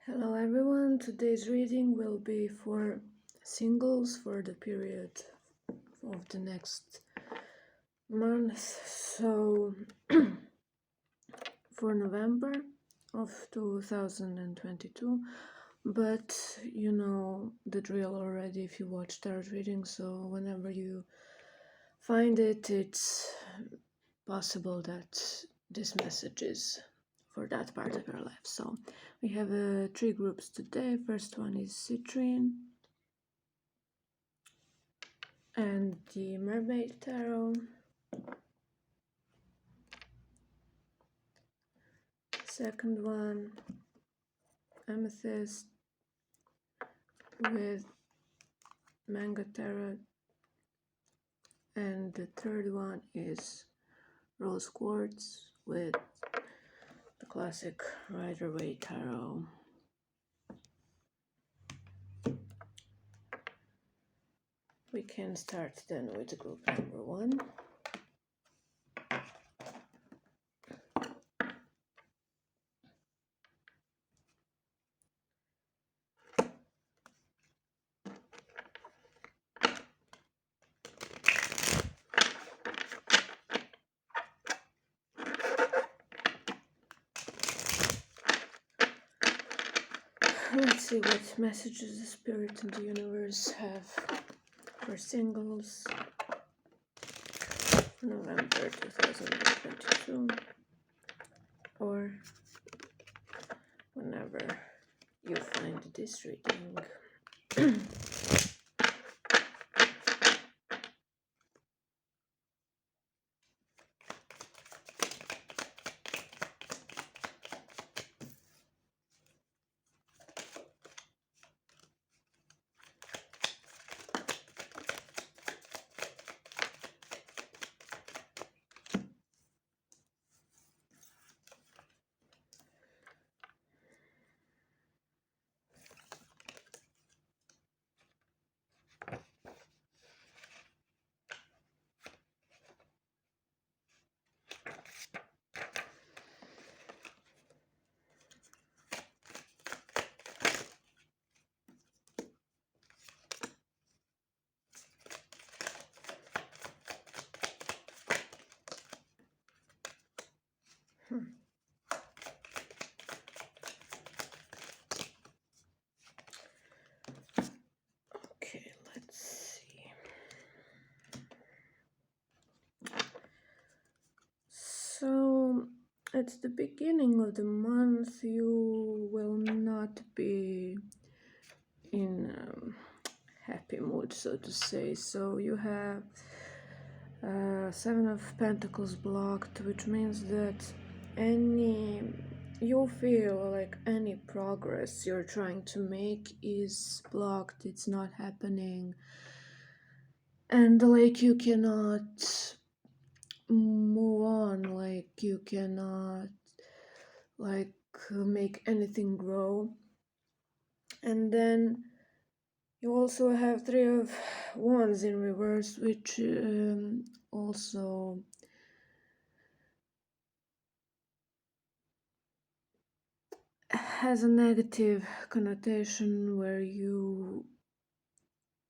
Hello everyone, today's reading will be for singles for the period of the next month. So for November of 2022, but you know the drill already if you watch tarot reading, so whenever you find it, it's possible that this message is for that part of your life. So we have three groups today. First one is Citrine and the Mermaid Tarot. Second one, Amethyst with Manga Tarot. And the third one is Rose Quartz with the classic Rider-Waite Tarot. We can start then with group number one. Let's see what messages the Spirit and the Universe have for singles for November 2022, or whenever you find this reading. Okay, let's see. So, at the beginning of the month, you will not be in happy mood, so to say. So you have Seven of Pentacles blocked, which means that you feel like any progress you're trying to make is blocked, it's not happening, and like you cannot move on, like you cannot like make anything grow. And then you also have Three of Wands in reverse, which also has a negative connotation where you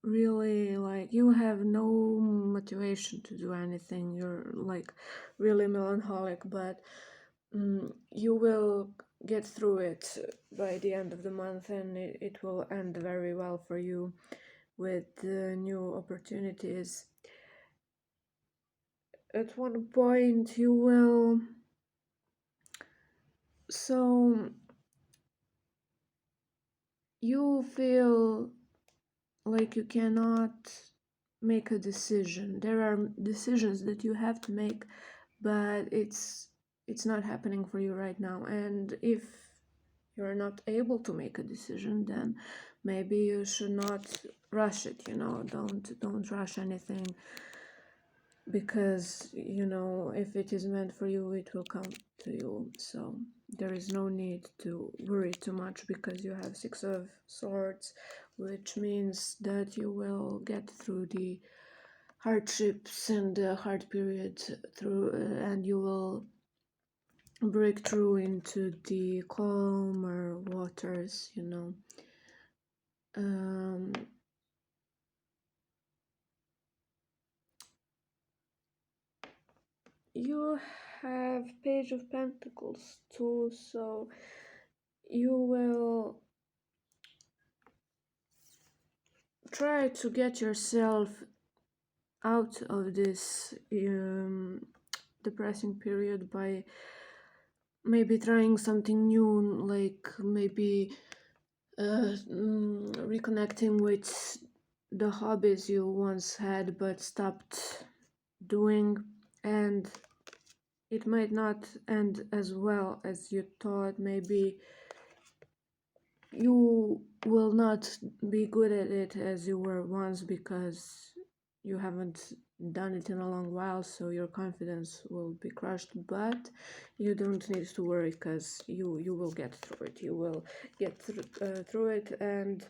really like you have no motivation to do anything. You're like really melancholic, but you will get through it by the end of the month, and it will end very well for you with new opportunities. At one point you will you feel like you cannot make a decision. There are decisions that you have to make, but it's not happening for you right now. And if you're not able to make a decision, then maybe you should not rush it, don't rush anything, because if it is meant for you, it will come to you. So there is no need to worry too much, because you have Six of Swords, which means that you will get through the hardships and the hard period through, and you will break through into the calmer waters, you know. Um, you have Page of Pentacles too, so you will try to get yourself out of this depressing period by maybe trying something new, like maybe reconnecting with the hobbies you once had but stopped doing, and it might not end as well as you thought. Maybe you will not be good at it as you were once because you haven't done it in a long while, so your confidence will be crushed. But you don't need to worry, because you will get through it. You will get through it, and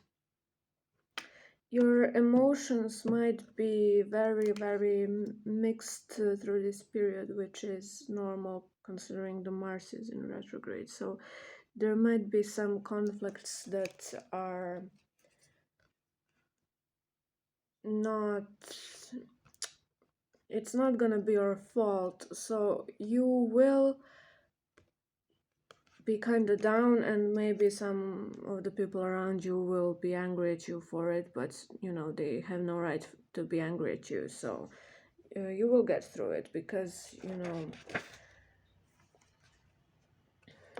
your emotions might be very mixed through this period, which is normal considering the Mars is in retrograde. So there might be some conflicts that are not, it's not gonna be your fault, so you will be kind of down, and maybe some of the people around you will be angry at you for it, but you know, they have no right to be angry at you. So you will get through it, because you know,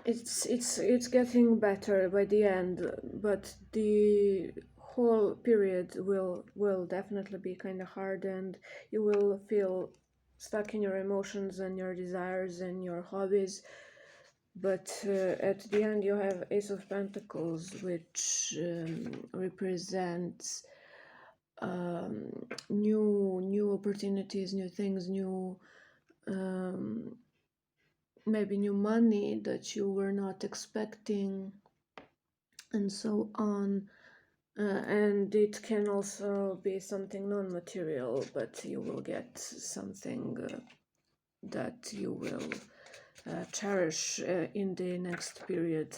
it's getting better by the end, but the whole period will definitely be kind of hard, and you will feel stuck in your emotions and your desires and your hobbies. But at the end you have Ace of Pentacles, which represents new opportunities, new things, new um, maybe new money that you were not expecting, and so on. And it can also be something non-material, but you will get something that you will cherish in the next period.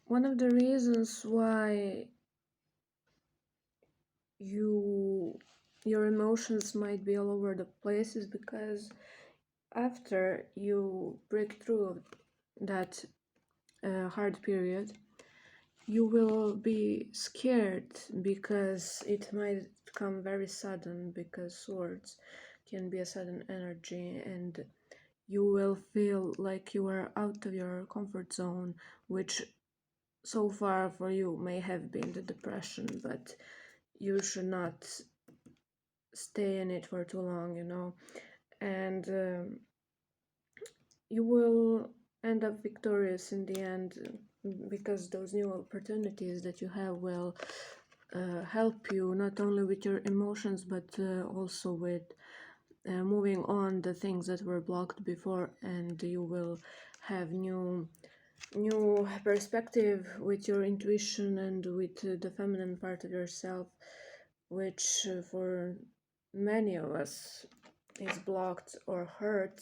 One of the reasons why your emotions might be all over the place is because after you break through that hard period, you will be scared, because it might come very sudden, because swords can be a sudden energy, and you will feel like you are out of your comfort zone, which so far for you may have been the depression, but you should not stay in it for too long, you know. And you will end up victorious in the end, because those new opportunities that you have will help you not only with your emotions, but also with moving on the things that were blocked before, and you will have new perspective with your intuition and with the feminine part of yourself, which for many of us is blocked or hurt.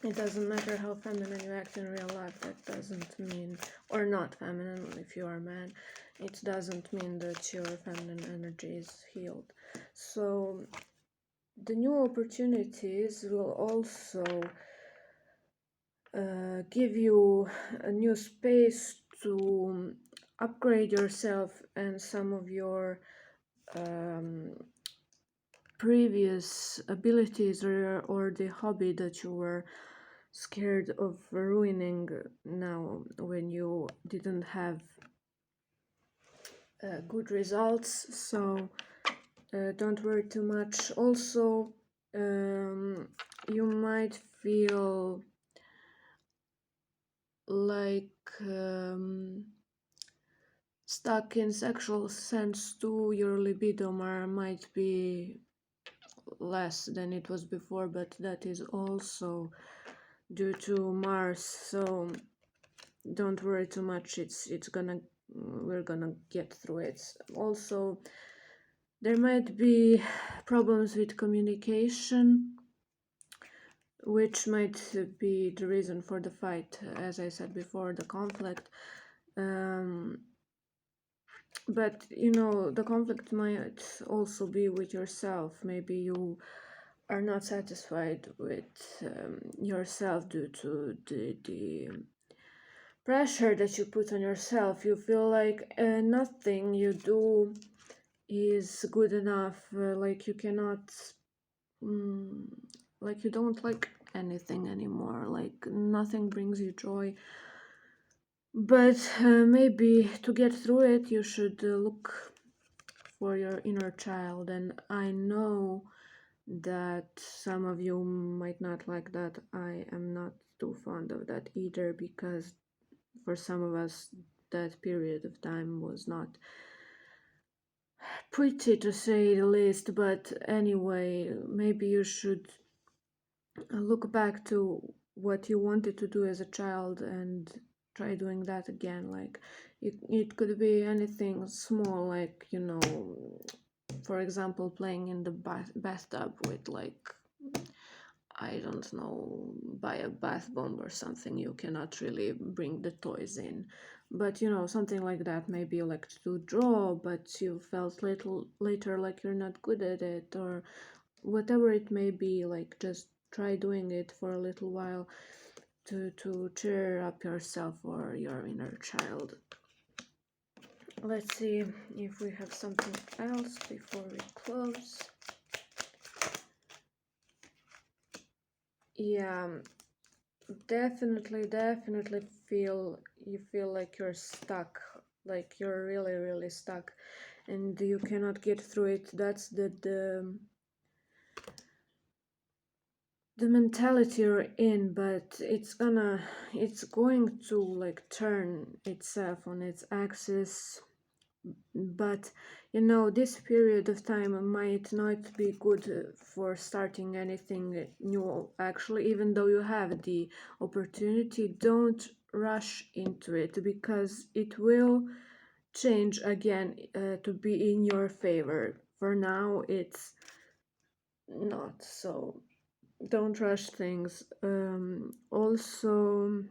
It doesn't matter how feminine you act in real life. That doesn't mean, or not feminine if you are a man, it doesn't mean that your feminine energy is healed. So the new opportunities will also give you a new space to upgrade yourself and some of your previous abilities, or the hobby that you were scared of ruining now when you didn't have good results. So don't worry too much. Also, you might feel like stuck in sexual sense too. Your libido might be less than it was before, but that is also due to Mars. So don't worry too much. We're gonna get through it. Also, there might be problems with communication, which might be the reason for the fight, as I said before, the conflict. Um, but the conflict might also be with yourself. Maybe you are not satisfied with yourself due to the pressure that you put on yourself. You feel like nothing you do is good enough, like you cannot, mm, like you don't like anything anymore, like nothing brings you joy. But maybe to get through it, you should look for your inner child. And I know that some of you might not like that. I am not too fond of that either, because for some of us, that period of time was not pretty, to say the least. But anyway, maybe you should look back to what you wanted to do as a child and try doing that again. Like it could be anything small, like for example, playing in the bathtub with, like, I don't know, buy a bath bomb or something. You cannot really bring the toys in. But something like that. Maybe you like to draw, but you felt little later like you're not good at it, or whatever it may be. Like, just try doing it for a little while to cheer up yourself or your inner child. Let's see if we have something else before we close. Yeah, definitely feel like you're stuck, like you're really stuck, and you cannot get through it. That's the mentality you're in. But it's going to, like, turn itself on its axis. But this period of time might not be good for starting anything new. Actually, even though you have the opportunity, don't rush into it, because it will change again to be in your favor. For now, it's not, so don't rush things. Also,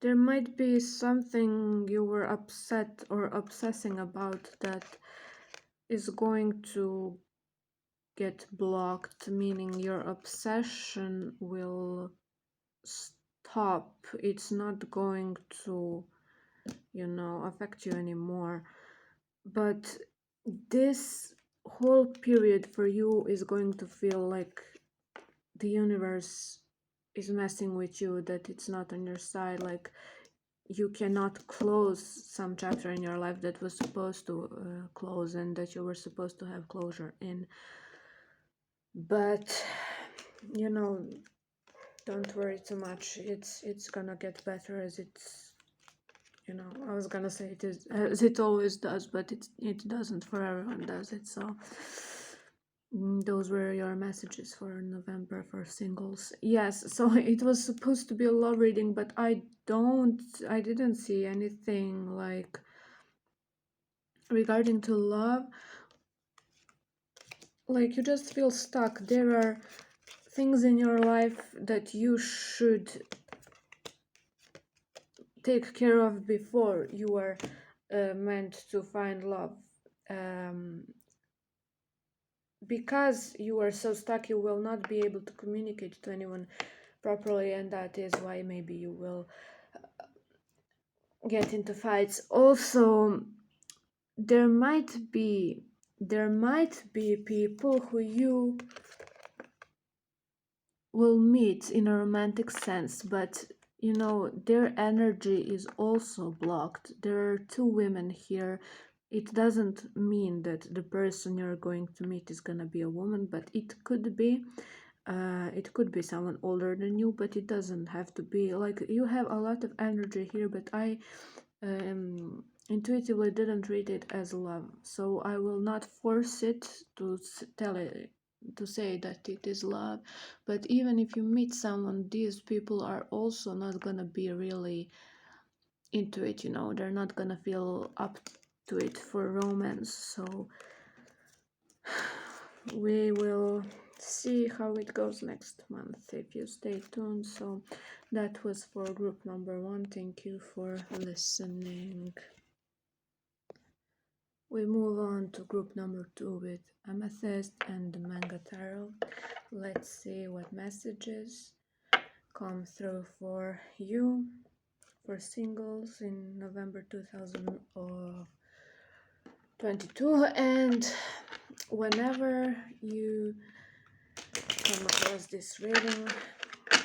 there might be something you were upset or obsessing about that is going to get blocked, meaning your obsession will stop. It's not going to, affect you anymore. But this whole period for you is going to feel like the universe is messing with you, that it's not on your side. Like, you cannot close some chapter in your life that was supposed to close, and that you were supposed to have closure in. But don't worry too much. It's gonna get better, as it's I was gonna say it is, as it always does, but it doesn't for everyone, does it? So those were your messages for November for singles. Yes, so it was supposed to be a love reading, but I didn't see anything like regarding to love. Like, you just feel stuck. There are things in your life that you should take care of before you are meant to find love. Because you are so stuck, you will not be able to communicate to anyone properly, and that is why maybe you will get into fights. Also, there might be people who you will meet in a romantic sense, but their energy is also blocked. There are two women here. It doesn't mean that the person you're going to meet is gonna be a woman, but it could be. It could be someone older than you, but it doesn't have to be. Like, you have a lot of energy here, but I intuitively didn't read it as love, so I will not force it to tell it, to say that it is love. But even if you meet someone, these people are also not gonna be really into it. They're not gonna feel up to it for romance. So we will see how it goes next month if you stay tuned. So that was for group number 1. Thank you for listening. We move on to group number 2 with Amethyst and the Manga Tarot. Let's see what messages come through for you for singles in November 2022. And whenever you come across this reading,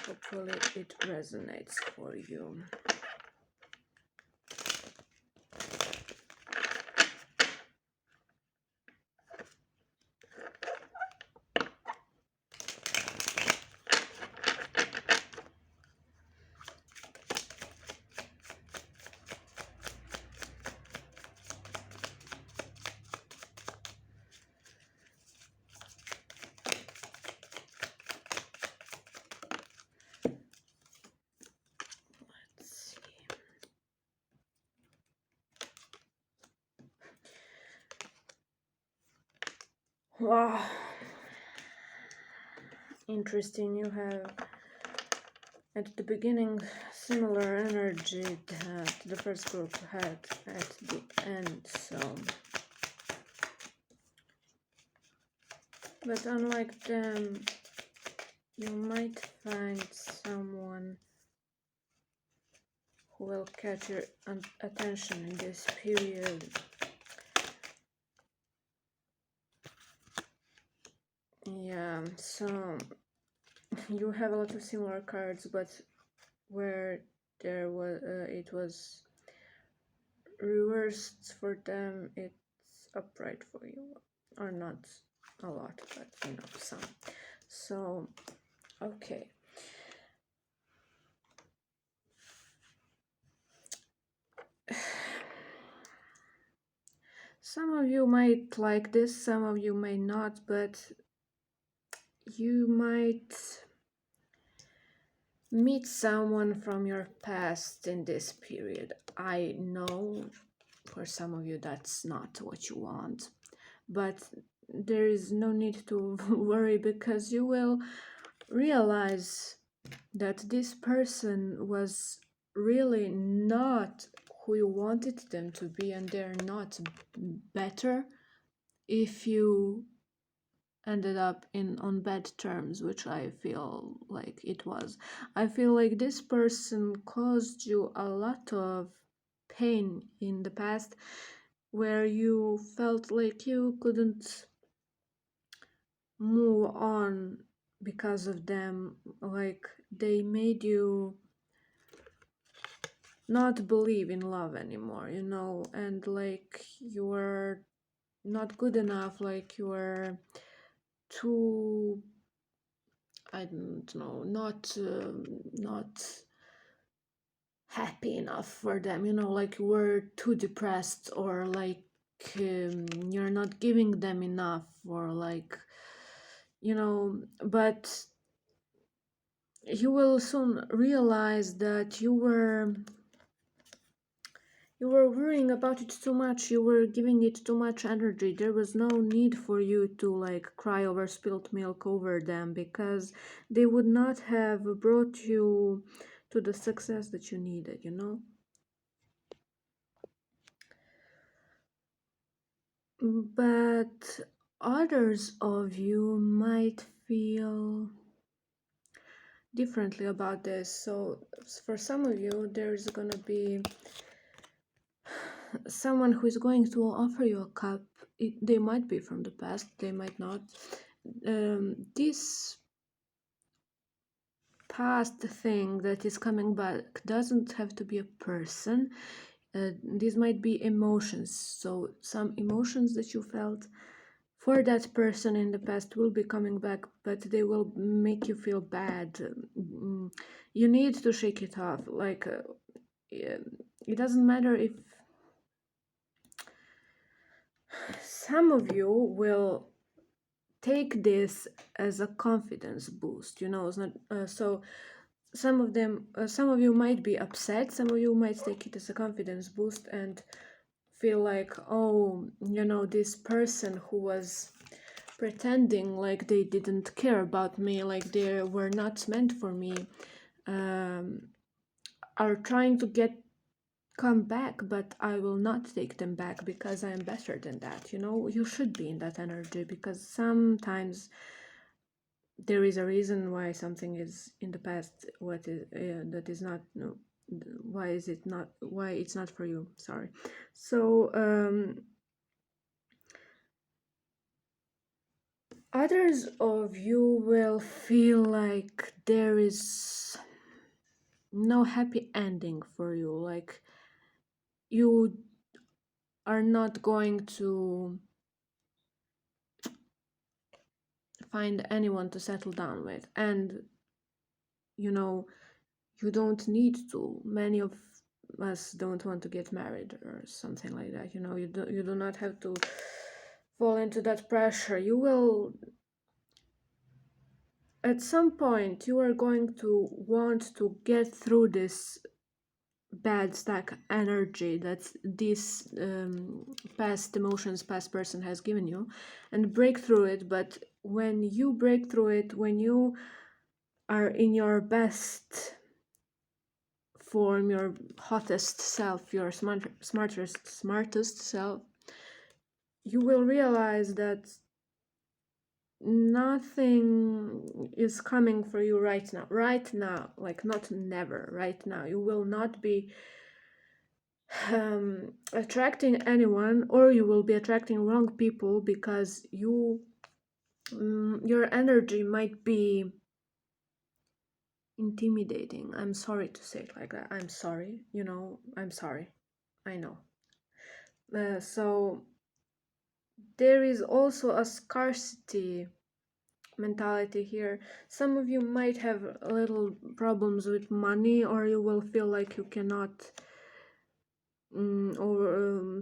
hopefully it resonates for you. Wow, interesting. You have at the beginning similar energy that the first group had at the end, so but unlike them, you might find someone who will catch your attention in this period. Yeah, so you have a lot of similar cards, but where there was it was reversed for them, it's upright for you, or not a lot, but you know, some. So okay, some of you might like this, some of you may not, but you might meet someone from your past in this period. I know for some of you that's not what you want, but there is no need to worry, because you will realize that this person was really not who you wanted them to be, and they're not better if you ended up on bad terms, which I feel like it was. I feel like this person caused you a lot of pain in the past, where you felt like you couldn't move on because of them, like they made you not believe in love anymore, you know, and like you were not good enough, like you were too, I don't know, not happy enough for them, you know, like you were too depressed, or like you're not giving them enough, or like, you know, but you will soon realize that you were worrying about it too much, you were giving it too much energy. There was no need for you to like cry over spilt milk over them, because they would not have brought you to the success that you needed, you know. But others of you might feel differently about this. So for some of you, there's gonna be someone who is going to offer you a cup. They might be from the past, they might not. This past thing that is coming back doesn't have to be a person. These might be emotions. So some emotions that you felt for that person in the past will be coming back, but they will make you feel bad. You need to shake it off. Like it doesn't matter if some of you will take this as a confidence boost, you know. It's not so some of you might be upset, some of you might take it as a confidence boost and feel like, oh, you know, this person who was pretending like they didn't care about me, like they were not meant for me, um, are trying to come back, but I will not take them back because I am better than that. You know, you should be in that energy, because sometimes there is a reason why something is in the past, what is that is not, no, why is it not, why it's not for you, sorry. So others of you will feel like there is no happy ending for you, like you are not going to find anyone to settle down with, and you know, you don't need to. Many of us don't want to get married or something like that. You know, you do not have to fall into that pressure. You will, at some point, you are going to want to get through this bad stack energy that this past emotions, past person has given you, and break through it. But when you break through it, when you are in your best form, your hottest self, your smartest self, you will realize that nothing is coming for you right now, like not never, right now. You will not be attracting anyone, or you will be attracting wrong people, because your energy might be intimidating. I'm sorry to say it like that. I'm sorry, you know, I'm sorry. I know. So there is also a scarcity mentality here. Some of you might have a little problems with money, or you will feel like you cannot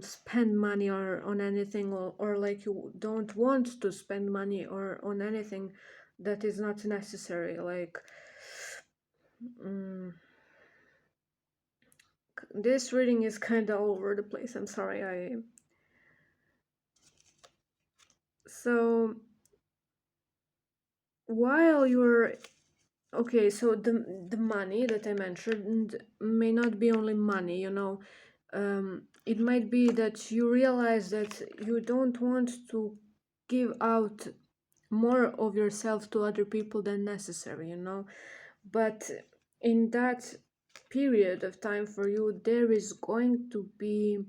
spend money or on anything, or like you don't want to spend money or on anything that is not necessary. Like this reading is kind of all over the place. I'm sorry. So while you're okay, so the money that I mentioned may not be only money, you know. It might be that you realize that you don't want to give out more of yourself to other people than necessary, you know. But in that period of time for you, there is going to be,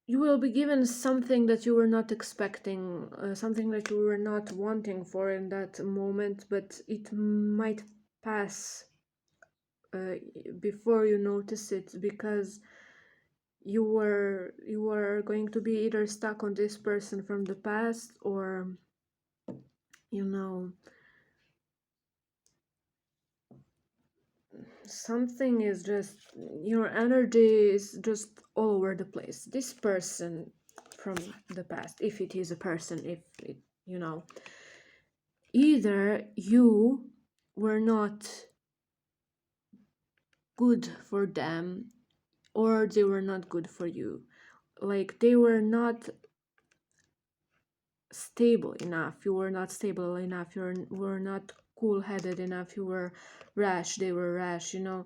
you will be given something that you were not expecting, something that you were not wanting for in that moment, but it might pass before you notice it, because you were going to be either stuck on this person from the past, or you know, something is just, your energy is just all over the place. This person from the past, if it is a person, if it, you know, either you were not good for them, or they were not good for you. Like they were not stable enough, you were not stable enough, you were not cool-headed enough, you were rash, they were rash, you know.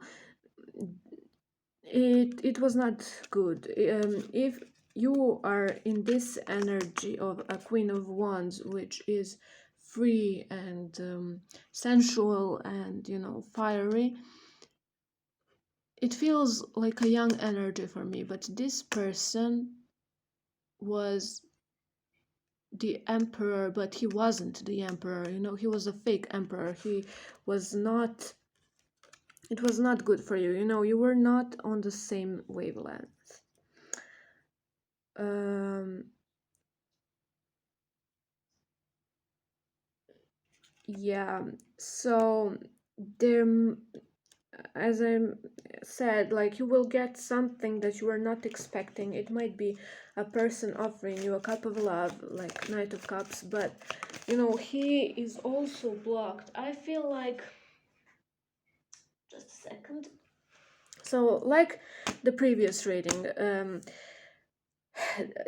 It was not good. If you are in this energy of a Queen of Wands, which is free and sensual and, you know, fiery, it feels like a young energy for me. But this person was the emperor, but he wasn't the emperor, you know. He was a fake emperor. He was not, it was not good for you, you know. You were not on the same wavelength. Yeah, so there, as I said, like you will get something that you are not expecting. It might be a person offering you a cup of love, like Knight of Cups, but you know, he is also blocked. I feel like, just a second. So like the previous reading,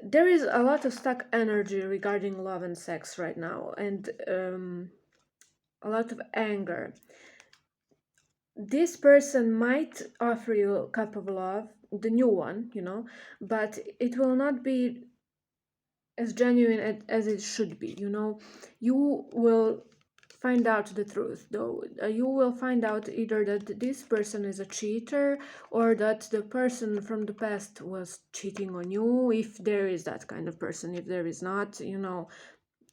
there is a lot of stuck energy regarding love and sex right now, and a lot of anger. This person might offer you a cup of love, the new one, but it will not be as genuine as it should be. You will find out the truth, though. You will find out either that this person is a cheater, or that the person from the past was cheating on you, if there is that kind of person. If there is not,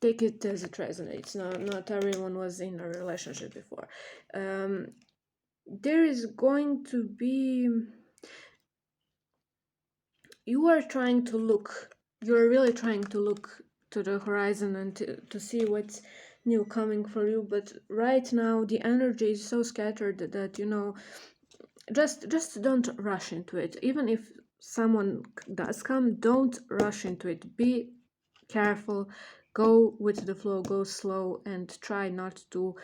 take it as it resonates. Not everyone was in a relationship before. There is going to be, you are trying to look, you're really trying to look to the horizon and to see what's new coming for you, but right now the energy is so scattered that just don't rush into it. Even if someone does come, don't rush into it. Be careful, go with the flow, go slow, and try not to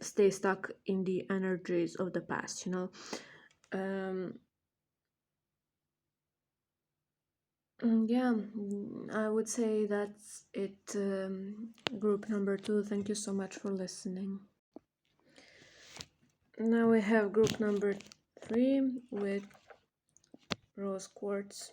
stay stuck in the energies of the past. um, Yeah, I would say that's it. Group number 2, thank you so much for listening. Now we have group number 3 with rose quartz.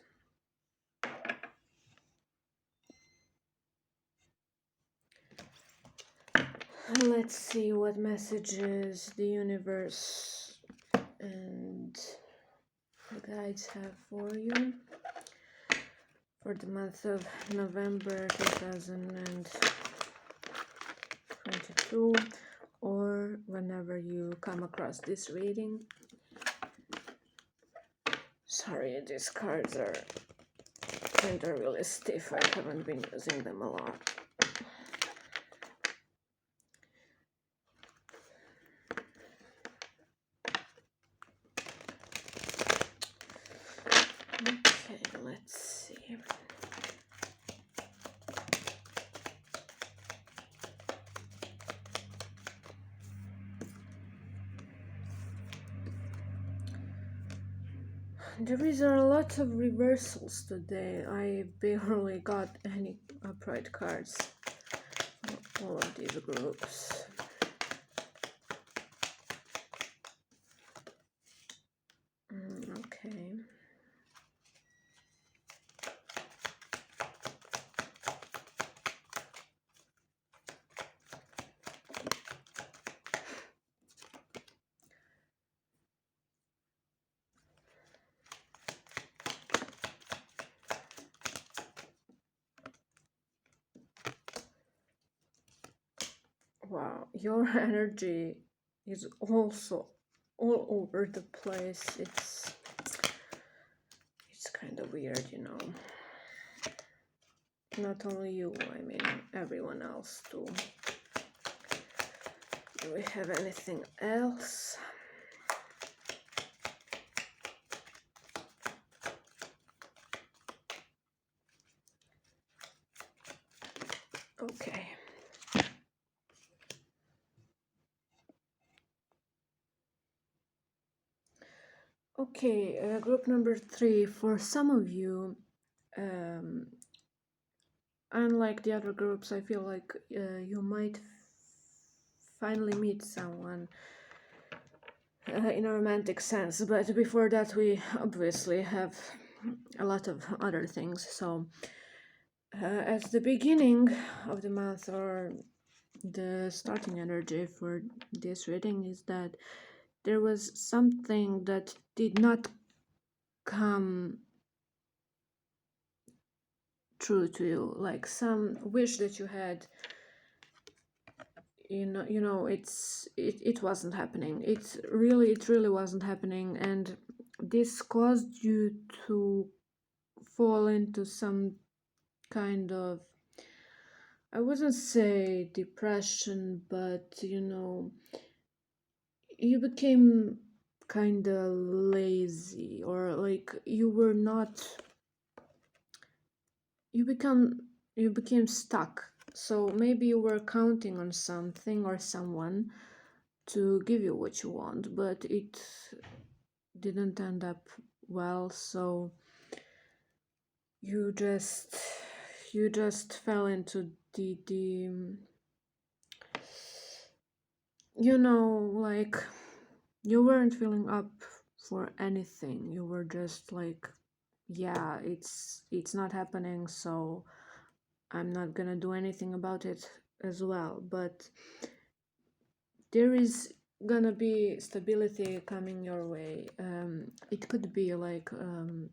Let's see what messages the universe and the guides have for you for the month of November 2022, or whenever you come across this reading. Sorry, these cards are kind of really stiff. I haven't been using them a lot. Okay, let's see. There is a lot of reversals today. I barely got any upright cards for all of these groups. Okay. Wow, your energy is also all over the place. It's kind of weird, Not only you, I mean everyone else too. Do we have anything else? Okay. Okay, group number 3. For some of you, unlike the other groups, I feel like you might finally meet someone in a romantic sense. But before that, we obviously have a lot of other things. So, at the beginning of the month, or the starting energy for this reading, is that there was something that did not come true to you, like some wish that you had. It wasn't happening. It really wasn't happening, and this caused you to fall into some kind of, I wouldn't say depression, but you became kind of lazy, or like you became stuck. So maybe you were counting on something or someone to give you what you want, but it didn't end up well. So you just you just fell into the like you weren't feeling up for anything. You were just like, yeah, it's not happening, so I'm not gonna do anything about it as well. But there is gonna be stability coming your way. It could be like you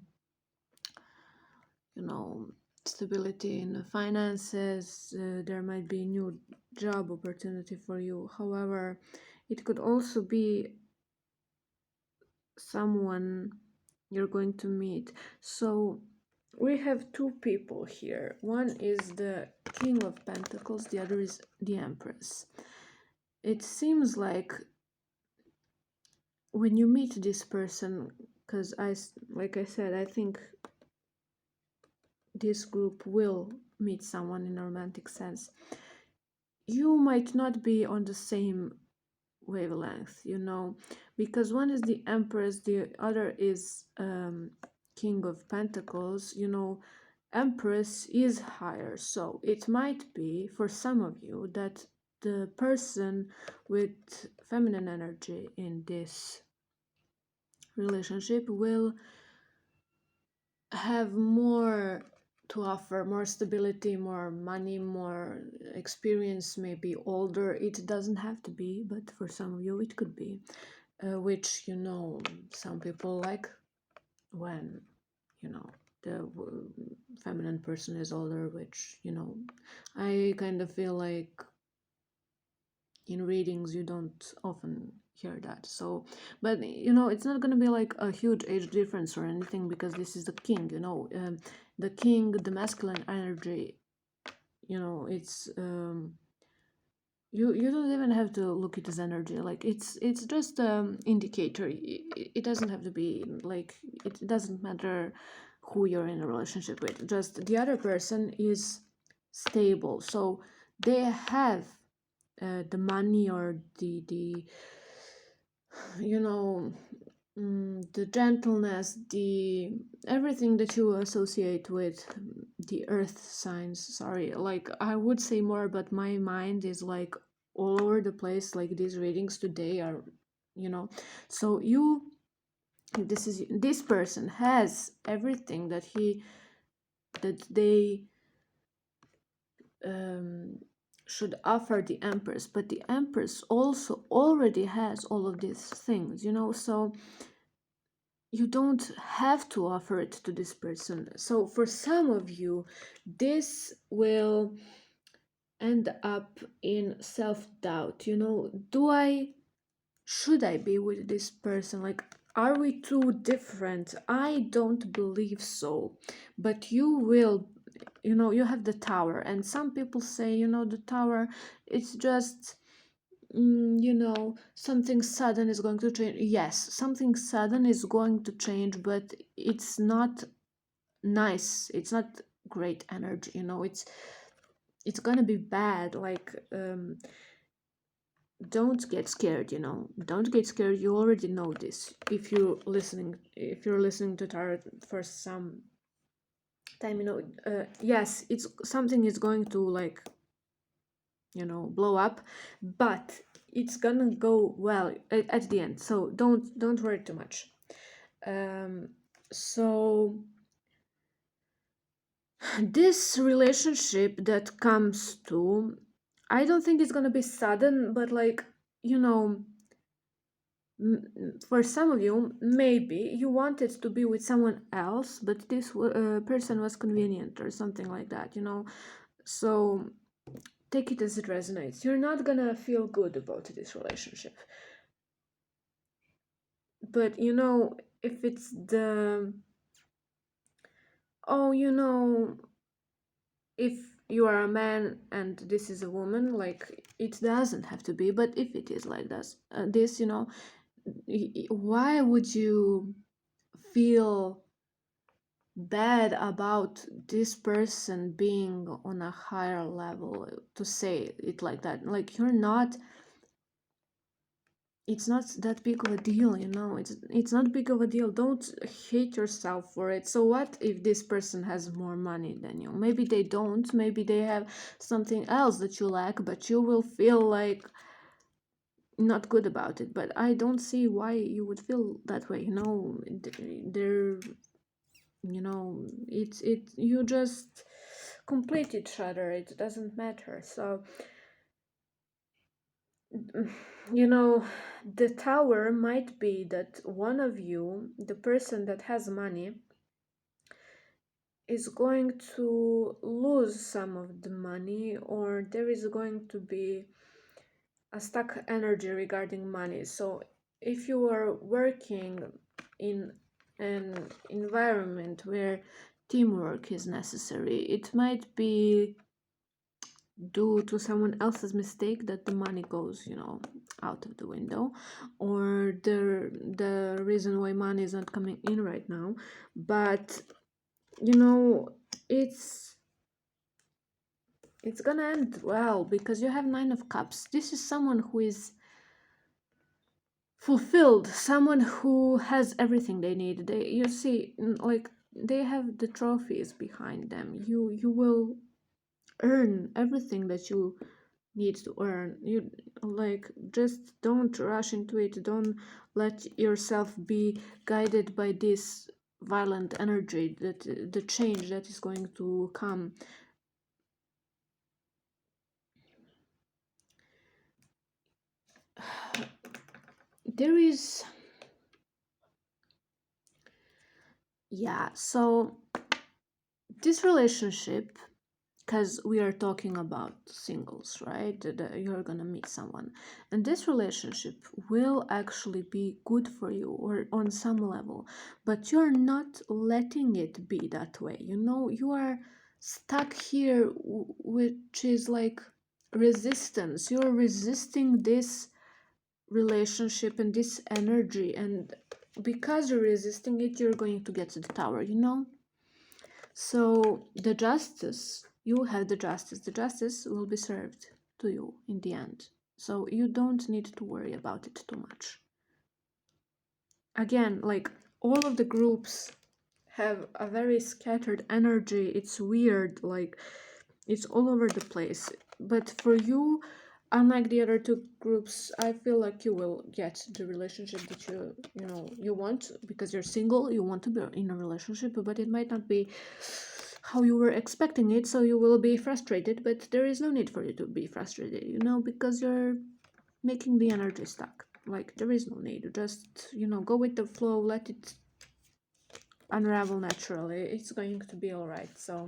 know stability in the finances. There might be new job opportunity for you. However, it could also be someone you're going to meet. So we have two people here. One is the King of Pentacles, the other is the Empress. It seems like when you meet this person, because like I said, I think this group will meet someone in a romantic sense. You might not be on the same wavelength, because one is the Empress, the other is King of Pentacles. Empress is higher, so it might be for some of you that the person with feminine energy in this relationship will have more to offer, more stability, more money, more experience, maybe older. It doesn't have to be, but for some of you it could be, which some people like when the feminine person is older, which I kind of feel like in readings you don't often hear that. So but it's not going to be like a huge age difference or anything, because this is the king. The king, the masculine energy, it's you don't even have to look at his energy. Like it's just indicator. It doesn't have to be like, it doesn't matter who you're in a relationship with. Just the other person is stable, so they have the money or the you know the gentleness, the everything that you associate with the earth signs. Sorry, like I would say more, but my mind is like all over the place. Like these readings today are, so this person has everything that they um, should offer the Empress, but the Empress also already has all of these things, so you don't have to offer it to this person. So for some of you, this will end up in self-doubt. Should I be with this person? Like, are we too different? I don't believe so. But you will, you have the Tower, and some people say, the Tower, it's just, something sudden is going to change. Yes, something sudden is going to change, but it's not nice. It's not great energy, it's gonna be bad. Like, don't get scared, don't get scared. You already know this if you're listening to tarot for some time. Yes, it's something is going to, like, blow up, but it's gonna go well at the end, so don't worry too much. So this relationship that comes to, I don't think it's gonna be sudden, but like, you know for some of you, maybe you wanted to be with someone else, but this person was convenient or something like that, so take it as it resonates. You're not gonna feel good about this relationship, but if it's the, oh, if you are a man and this is a woman, like, it doesn't have to be, but if it is like this, why would you feel bad about this person being on a higher level, to say it like that? Like, you're not it's not that big of a deal, you know. It's not big of a deal. Don't hate yourself for it. So what if this person has more money than you? Maybe they don't. Maybe they have something else that you lack, but you will feel like not good about it. But I don't see why you would feel that way, you know. They're, you know, it you just complete each other. It doesn't matter. So you know, the tower might be that one of you, the person that has money, is going to lose some of the money, or there is going to be a stuck energy regarding money. So if you are working in an environment where teamwork is necessary, it might be due to someone else's mistake that the money goes, you know, out of the window, or the reason why money is not coming in right now. But you know, it's it's gonna end well because you have Nine of Cups. This is someone who is fulfilled, someone who has everything they need. They, you see, like they have the trophies behind them. You will earn everything that you need to earn. You, like, just don't rush into it. Don't let yourself be guided by this violent energy, that the change that is going to come. There is, yeah, so this relationship, because we are talking about singles, right? You're gonna meet someone, and this relationship will actually be good for you, or on some level, but you're not letting it be that way. You know, you are stuck here, which is like resistance. You're resisting this relationship and this energy, and because you're resisting it, you're going to get to the tower, you know. So the justice, you have the justice. The justice will be served to you in the end. So you don't need to worry about it too much. Again, like, all of the groups have a very scattered energy. It's weird, like it's all over the place. But for you, unlike the other two groups, I feel like you will get the relationship that you know you want, because you're single. You want to be in a relationship, but it might not be how you were expecting it, so you will be frustrated. But there is no need for you to be frustrated, you know, because you're making the energy stuck. Like, there is no need. Just, you know, go with the flow, let it unravel naturally. It's going to be all right. So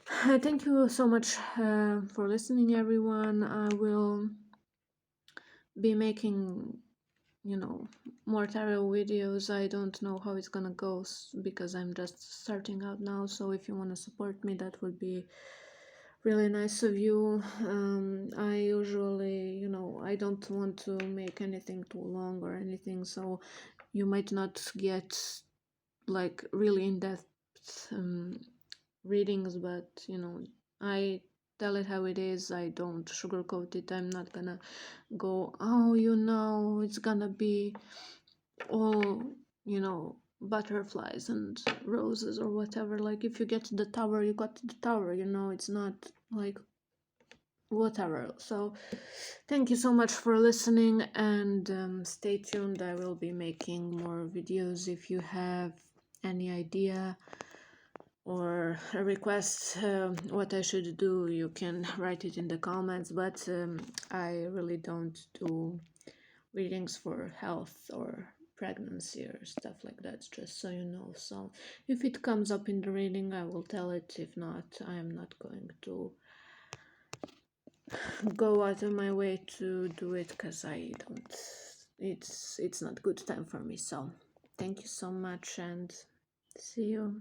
thank you so much for listening, everyone. I will be making, you know, more tarot videos. I don't know how it's gonna go because I'm just starting out now. So if you want to support me, that would be really nice of you. I usually, you know, I don't want to make anything too long or anything, so you might not get like really in-depth readings, but you know, I tell it how it is. I don't sugarcoat it. I'm not gonna go, oh, you know, it's gonna be all, you know, butterflies and roses or whatever. Like, if you get to the tower, you got to the tower, you know. It's not like whatever. So thank you so much for listening, and stay tuned. I will be making more videos. If you have any idea or a request what I should do, you can write it in the comments. But I really don't do readings for health or pregnancy or stuff like that, just so you know. So if it comes up in the reading, I will tell it. If not, I am not going to go out of my way to do it, because I don't, it's not good time for me. So thank you so much, and see you.